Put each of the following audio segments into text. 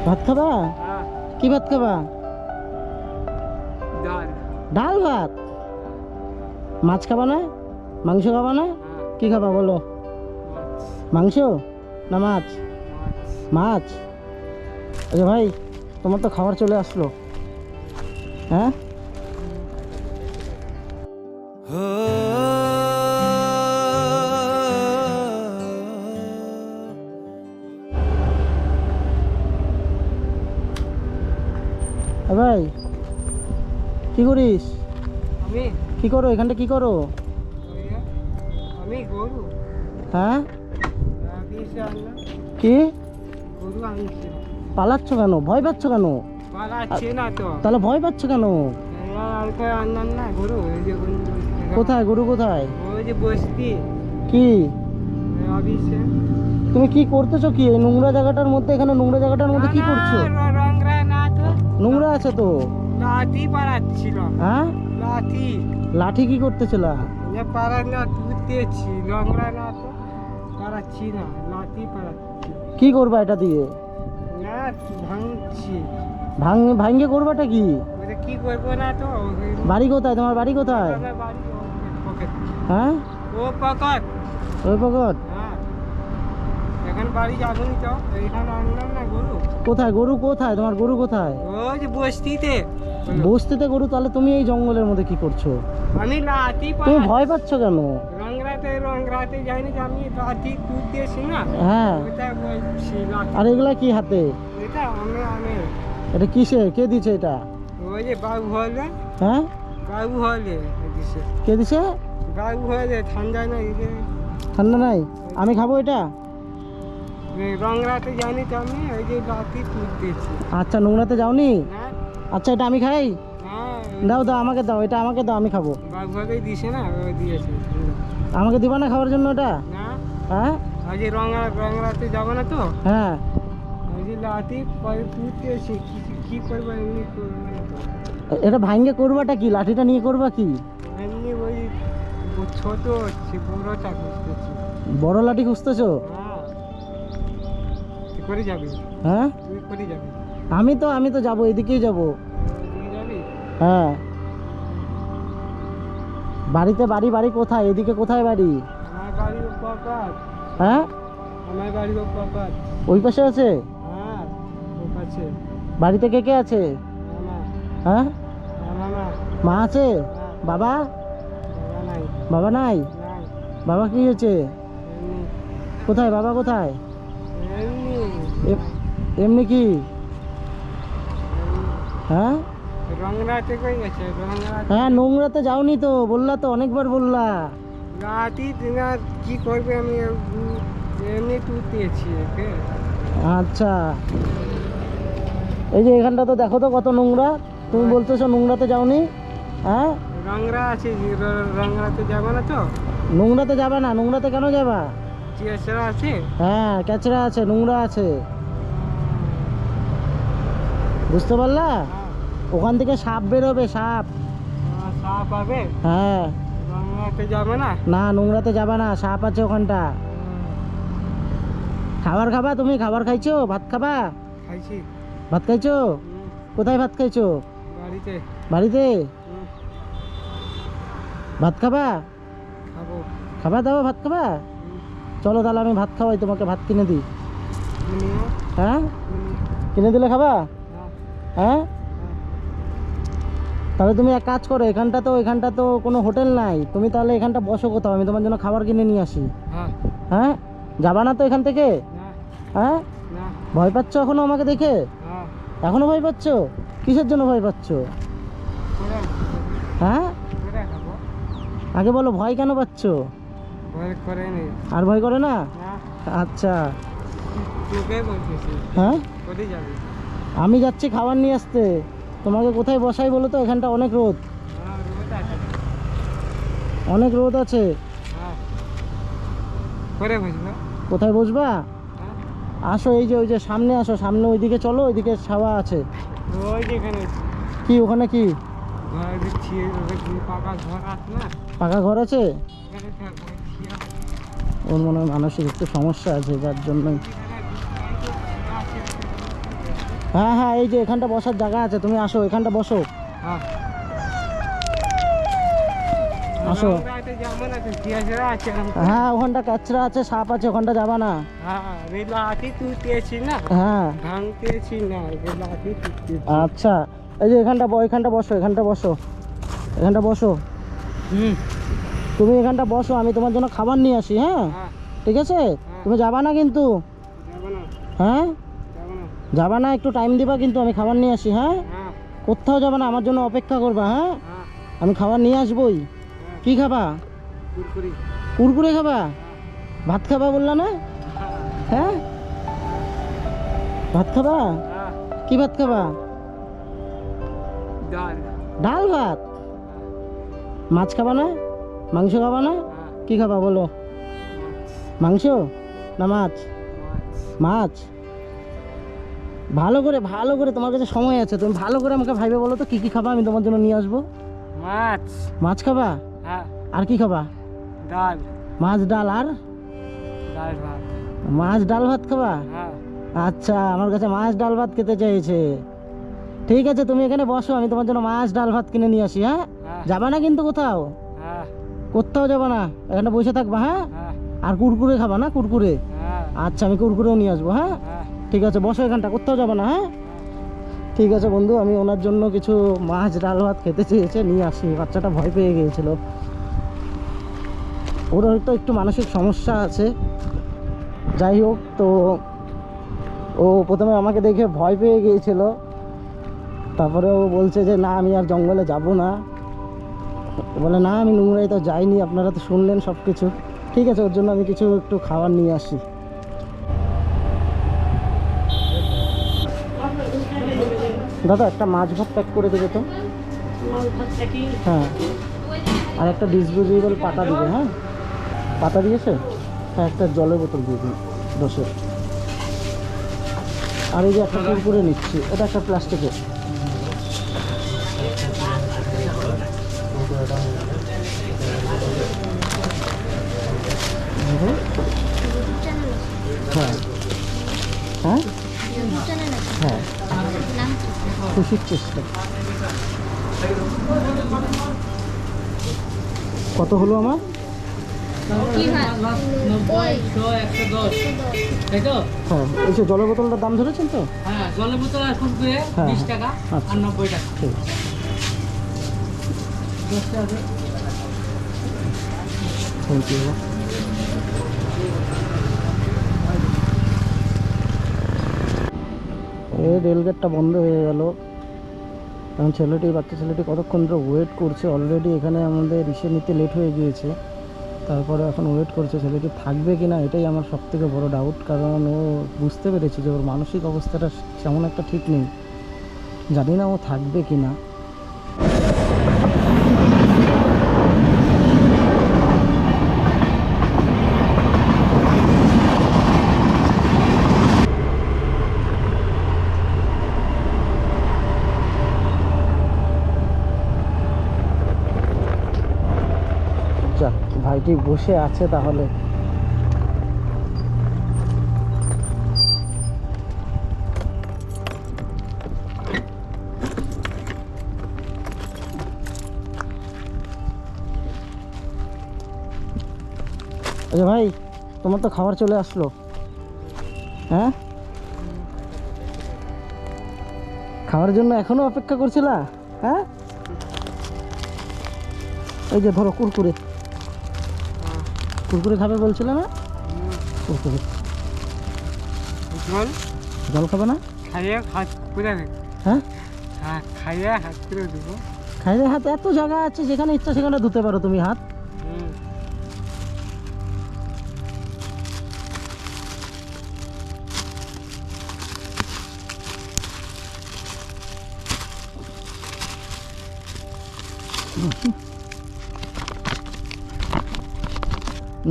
ভাত খাবা? হ্যাঁ। কি ভাত খাবা? ডাল। ডাল ভাত? মাছ খাবা না? মাংস খাবা না? হ্যাঁ। কি খাবা বলো? মাছ। মাংস না মাছ? মাছ। মাছ। আচ্ছা ভাই, তোমার তো খাবার চলে আসলো। হ্যাঁ, ভাই কি করিস? আমি কি করো এখানটা, কি করো? আমি গরু। হ্যাঁ, দিয়েছে আনলাম। কি গরু আনছি। পালাচ্ছ কেন? ভয় পাচ্ছ কেন? পালাচ্ছি না তো। তাহলে ভয় পাচ্ছ কেন? আর কয় আনলাম না গরু, ওই যে কোথায় গরু, কোথায়? ওই যে বসতি কি অফিসে। তুমি কি করতেছো? কি এই নোংরা জায়গাটার মধ্যে, এখানে নোংরা জায়গাটার মধ্যে কি করছো? রংরা না তো, নোংরা আছে তো। লাঠি পাড়াচ্ছিল। হ্যাঁ, লাঠি লাঠি কি করতেছিল? পাড়ার না তুলতেছি, রংরা না তো পাড়াচ্ছি না, লাঠি পাড়াচ্ছি। কি করবা এটা দিয়ে? না ভাঙছি। ভাঙ্গে করবাটা কি? ওটা কি করবো না তো। বাড়ি কোথায় তোমার? বাড়ি কোথায়? বাড়ি পকেট। হ্যাঁ, ও পকেট। ওই পকট। হ্যাঁ, এখন বাড়ি যাবনি তো, এইখানে আনলাম না গরু। কোথায় গরু? কোথায় তোমার গরু? কোথায়? ওই যে বস্তিতে। বস্তিতে গরু? তাহলে তুমি এই জঙ্গলের মধ্যে কি করছো? আমি লাঠি তুমি ভয় পাচ্ছ কেন? রংরাতে যাইনি যে আমি লাঠি তুলতেছি না। হ্যাঁ, ওটা বলছি লাঠি। আর এগুলা কি হাতে? এটা আমি এটা কিসে? কে দিছে এটা? ওই যে বাবু হলে। হ্যাঁ, বাবু হলে দিছে। কে দিছে? বাবু হলে ঠান্ডা না এই যে ঠান্ডা নাই? আমি খাবো এটা? রংরাতে যাইনি তো আমি ওই যে লাঠি তুলতেছি। আচ্ছা, নোংরাতে যাওনি? হ্যাঁ। আচ্ছা, এটা আমি খাই? হ্যাঁ, দাও দাও, আমাকে দাও, এটা আমাকে দাও, আমি খাবো। বাবু হলেই দিছে না, ও দিয়েছে। আমাকে দিবা না খাওয়ার জন্য এটা? না, হ্যাঁ, ওই যে রংরাতে যাবো না তো, হ্যাঁ। ওই যে লাঠি পরে তুলতেছি। কি করবো, এমনি করবো না তো। এটা ভাঙ্গে করবাটা কি? লাঠিটা নিয়ে করবা কি? এমনি ওই ছোট হচ্ছে, বড়টা করতেছি। বড় লাঠি খুঁজতেছো? হ্যাঁ, তুই করে যাবি? হ্যাঁ, তুই করে যাবি? আমি তো যাবো, এদিকেই যাবো। তুই যাবি? হ্যাঁ, বাড়ি কোথায়? এদিকে কোথায় বাড়ি? আমার বাড়ি ও পাপাত। হ্যাঁ, আমার বাড়ি ও পাপাত। ওই পাশে আছে? হ্যাঁ, ও পাশে। বাড়িতে কে কে আছে? মামা। হ্যাঁ, মামা। মা আছে? হ্যাঁ। বাবা? বাবা নাই। বাবা নাই? নাই। বাবা কি হয়েছে? এমনি। কোথায় বাবা, কোথায়? এমনি। এমনি কি? হ্যাঁ, রংরাতে কই গেছে? রংরাতে। হ্যাঁ, নোংরাতে যাওনি তো, বললা তো, অনেকবার বললা। লাঠি না কি করবে, আমি এমনি তুলতেছি ওকে। আচ্ছা, এই যে এখানটা তো দেখো তো কত নোংরা। তুমি বলতেছো নোংরাতে যাওনি? হ্যাঁ, রংরা আছে, রংরাতে যাবো না তো। নোংরাতে যাবে না? নোংরাতে কেন যাবা? চিয়াশরা আছে। হ্যাঁ, ক্যাচড়া আছে, নোংরা আছে, বুঝতে পারলা? ওখান থেকে সাপ বেরোবে, সাপ। সাপ পাবে। হ্যাঁ, রংরাতে যাবে না। না, নোংরাতে যাবা না, সাপ আছে ওখানটা। খাবার খাবা? তুমি খাবার খাইছো? ভাত খাবা? খাইছি। ভাত খাইছো? কোথায় ভাত খাইছো? বাড়িতে। বাড়িতে? ভাত খাবা? খাবো। খাবা? দাও, ভাত খাবা? চলো তাহলে আমি ভাত খাওয়াই, তোমাকে ভাত কিনে দিই। হ্যাঁ, কিনে দিলে খাবা? হ্যাঁ, তাহলে তুমি এক কাজ করো, এখানটা তো কোনো হোটেল নাই, তুমি তাহলে এখানটা বসো কোথাও, আমি তোমার জন্য খাবার কিনে নিয়ে আসি। হ্যাঁ, যাবা না তো এখান থেকে? হ্যাঁ, ভয় পাচ্ছ এখনো আমাকে দেখে? এখনো ভয় পাচ্ছ? কিসের জন্য ভয় পাচ্ছ? হ্যাঁ, আগে বলো, ভয় কেন পাচ্ছ? আর ভয় করে না? আচ্ছা। হ্যাঁ, আমি যাচ্ছি খাবার নিয়ে আসতে, তোমাকে কোথায় বসাই বলো তো? এখানটা অনেক রোদ, অনেক রোদ আছে। কোথায় বসবা? আসো, এই যে ওই যে সামনে আসো, সামনে ওইদিকে চলো, ওইদিকে ছাওয়া আছে। কি ওখানে? কি পাকা ঘর আছে? ওর মনে হয় মানসিক একটু সমস্যা আছে, যার জন্যই। হ্যাঁ হ্যাঁ, এই যে এখানটা বসার জায়গা আছে, তুমি আসো এখানটা বসো। হ্যাঁ আসো। লংরাতে যেমন আছে জিয়াজরা আছে এরকম। হ্যাঁ ওখানটা কাচরা আছে, সাপ আছে, ওখানটা যাবা না। হ্যাঁ এই লাঠি তুলতেছি না, হ্যাঁ ভাঙতেছি না, এই লাঠি তুলতেছি। আচ্ছা, এই যে এখানটা এখানটা বসো, এখানটা বসো, এখানটা বসো। হুম তুমি এখানটা বসো, আমি তোমার জন্য খাবার নিয়ে আসি। হ্যাঁ হ্যাঁ ঠিক আছে, তুমি যাবা না কিন্তু। যাবো না, হ্যাঁ যাবো না। যাবা না, একটু টাইম দিবা কিন্তু, আমি খাবার নিয়ে আসি। হ্যাঁ হ্যাঁ কোথাও যাবা না, আমার জন্য অপেক্ষা করবা। হ্যাঁ হ্যাঁ আমি খাবার নিয়ে আসবোই। কি খাবা? কুরকুরি। কুরকুরে খাবা? ভাত খাবা বললা না? হ্যাঁ ভাত খাবা? হ্যাঁ কি ভাত খাবা? ডাল। ডাল ভাত? মাছ খাবা না? মাংস খাবা না? হ্যাঁ কি খাবা বলো? মাংস না মাছ? মাছ। ভালো করে তোমার কাছে সময় আছে, তুমি ভালো করে আমাকে ভাইবে বলো তো কি কি খাবা, আমি তোমার জন্য নিয়ে আসবো। মাছ। মাছ খাবা? হ্যাঁ আর কি খাবা? ডাল। মাছ ডাল আর ডাল ভাত। মাছ ডাল ভাত খাবা? হ্যাঁ আচ্ছা, আমার কাছে মাছ ডাল ভাত খেতে চাইছে। ঠিক আছে, তুমি এখানে বসো, আমি তোমার জন্য মাছ ডাল ভাত কিনে নিয়ে আসি। হ্যাঁ হ্যাঁ যাবা না কিন্তু কোথাও, হ্যাঁ কোথাও যাবা না, এখানে বসে থাকবা। হ্যাঁ হ্যাঁ আর কুরকুরে খাবা না? কুরকুরে? হ্যাঁ আচ্ছা, আমি কুরকুরেও নিয়ে আসবো। হ্যাঁ হ্যাঁ ঠিক আছে, বসো এখানটা, কোথাও যাবা না। হ্যাঁ ঠিক আছে বন্ধু, আমি ওনার জন্য কিছু মাছ ডাল ভাত খেতে চেয়েছে, নিয়ে আসি। বাচ্চাটা ভয় পেয়ে গিয়েছিল, ওর হয়তো একটু মানসিক সমস্যা আছে। যাই হোক, তো ও প্রথমে আমাকে দেখে ভয় পেয়ে গিয়েছিল, তারপরে ও বলছে যে না আমি আর জঙ্গলে যাব না। বলে না আমি নোংরায় তো যাইনি, আপনারা তো শুনলেন সব কিছু। ঠিক আছে, ওর জন্য আমি কিছু একটু খাবার নিয়ে আসি। দাদা একটা মাছ ভাত প্যাক করে দেবে তো। হ্যাঁ আর একটা ডিসপোজেবল পাতা দিবে। হ্যাঁ পাতা দিয়েছে। হ্যাঁ একটা জলের বোতল দিয়ে দিন 10-এর। আর এই যে একটা কুরকুরে নিচ্ছি, এটা একটা প্লাস্টিকের। হ্যাঁ হ্যাঁ হ্যাঁ খুশির চেষ্টা। কত হলো আমার? হ্যাঁ এই যে জলের বোতলটার দাম ধরেছেন তো? হ্যাঁ জলের বোতল আর কুরকুরে হ্যাঁ, 20 টাকা আচ্ছা। আর 90 টাকা। ঠিক আছে। 10 টাকা। Thank you. এই রেলগেটটা বন্ধ হয়ে গেল, কারণ বাচ্চা ছেলেটি কতক্ষণ ধরে ওয়েট করছে। অলরেডি এখানে আমাদের ইসে নিতে লেট হয়ে গিয়েছে, তারপরে এখন ওয়েট করছে। ছেলেটি থাকবে কি না এটাই আমার সবথেকে বড় ডাউট, কারণ ও বুঝতে পেরেছে যে ওর মানসিক অবস্থাটা তেমন একটা ঠিক নেই। জানি না ও থাকবে কি না। যাক, ভাইটি বসে আছে তাহলে। আচ্ছা ভাই, তোমার তো খাবার চলে আসলো। হ্যাঁ খাওয়ার জন্য এখনো অপেক্ষা করছিলা? হ্যাঁ এই যে ধরো কুরকুরে, কুরকুরে খাবে বলছিল না? কুরকুরে। জল জল খাবে না? খাইয়ে হাত করে দেব। হ্যাঁ হ্যাঁ খাইয়ে হাত করে দেব। খাইলে হাত এত জায়গা আছে, যেখানে ইচ্ছা সেখানে ধুতে পারো তুমি হাত।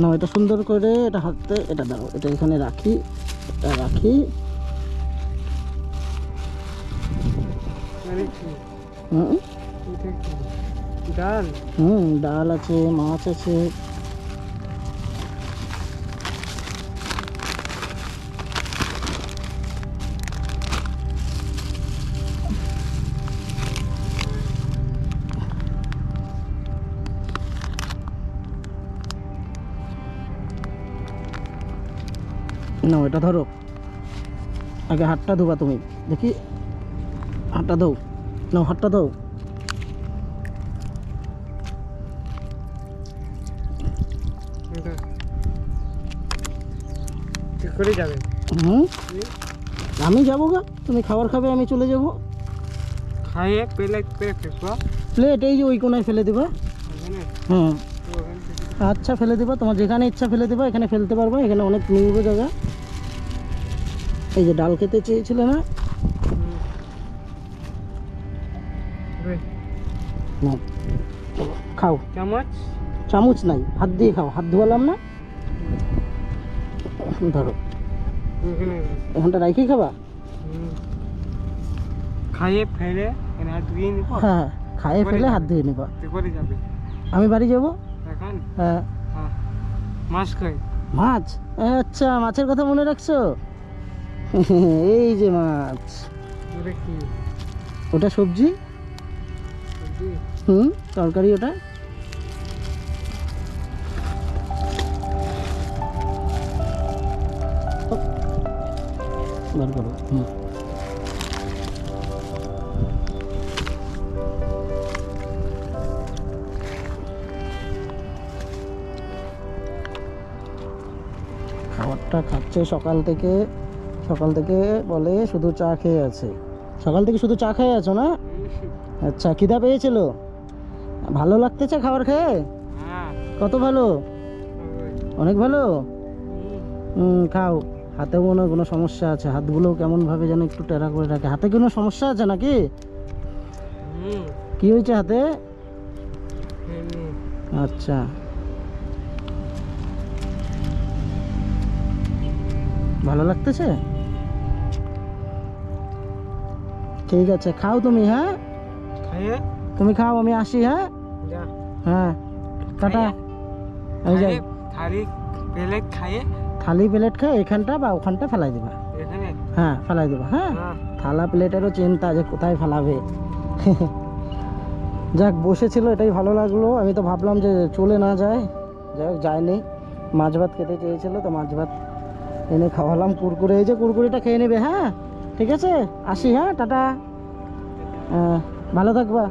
না এটা সুন্দর করে এটা হাতে এটা দাও, এটা এখানে রাখি, এটা রাখি। ডাল। ডাল আছে, মাছ আছে। নাও এটা ধরো, আগে হাতটা ধোবা তুমি, দেখি হাতটা দাও, নাও হাতটা দাও। ঠিক করে যাবে। হুম, আমি যাবো গা, তুমি খাবার খাবে আমি চলে যাবো। খাইয়ে প্লেট করে ফেলবো প্লেট এই যে ওই কোনায় ফেলে দেবা। ওখানে, হুম, তো ওখান থেকে আচ্ছা ফেলে দেবা, তোমার যেখানে ইচ্ছা ফেলে দেবা, এখানে ফেলতে পারবা, এখানে অনেক নিব জায়গা। এই যে ডাল খেতে চেয়েছিলে না, হুম। নাও, খাও। চামচ চামচ নাই, হাত দিয়ে খাও, হাত ধোয়ালাম না, ধরো ওখানে এখানটা রাখি খাবা। হুম। খাইয়ে ফেলে এখানে হাত ধুয়ে নিব, হ্যাঁ, খাইয়ে ফেলে হাত ধুয়ে নিবা। তো করে যাবে আমি বাড়ি যাবো। এখন। হ্যাঁ, হ্যাঁ, মাছ খাই। মাছ, আচ্ছা মাছের কথা মনে রাখছো। এই যে মাছ, ওটা কি ওটা সবজি। সবজি? হুম, তরকারি ওটা। বার করো। হুম, খাবারটা খাচ্ছে সকাল থেকে, সকাল থেকে বলে শুধু চা খেয়ে আছে। সকাল থেকে শুধু চা খেয়ে আছো না? আচ্ছা, খিদা পেয়েছিল, ভালো লাগতেছে খাবার খেয়ে? হ্যাঁ, কত ভালো, অনেক ভালো। হুম। খাও। হাতে মনে হয় কোনো সমস্যা আছে, হাতগুলো কেমন ভাবে যেন একটু টেরা করে রাখে। হাতে কোনো সমস্যা আছে নাকি? হুম। কি হয়েছে হাতে? এমনি। আচ্ছা, ভালো লাগতেছে? ঠিক আছে, খাও তুমি। হ্যাঁ, খাইয়ে তুমি খাও, আমি আসি। হ্যাঁ, যা। হ্যাঁ, টাটা। এই যাই, থালি প্লেট খাইয়ে থালি প্লেট খাই এখানটা বা ওখানটা ফেলাই দিবা। এখানে। হ্যাঁ, ফেলাই দিবা। হ্যাঁ, হ্যাঁ। থালা প্লেটেরও চিন্তা যে কোথায় ফেলাবে। যাক, বসেছিল এটাই ভালো লাগলো। আমি তো ভাবলাম যে চলে না যায়, যাই হোক যায়নি। মাছ ভাত খেতে চেয়েছিল তো মাছ ভাত এনে খাওয়ালাম। কুরকুরে, এই যে কুরকুরেটা খেয়ে নেবে। হ্যাঁ, ঠিক আছে, আসি। হ্যাঁ, টাটা। ভালো থাকবা।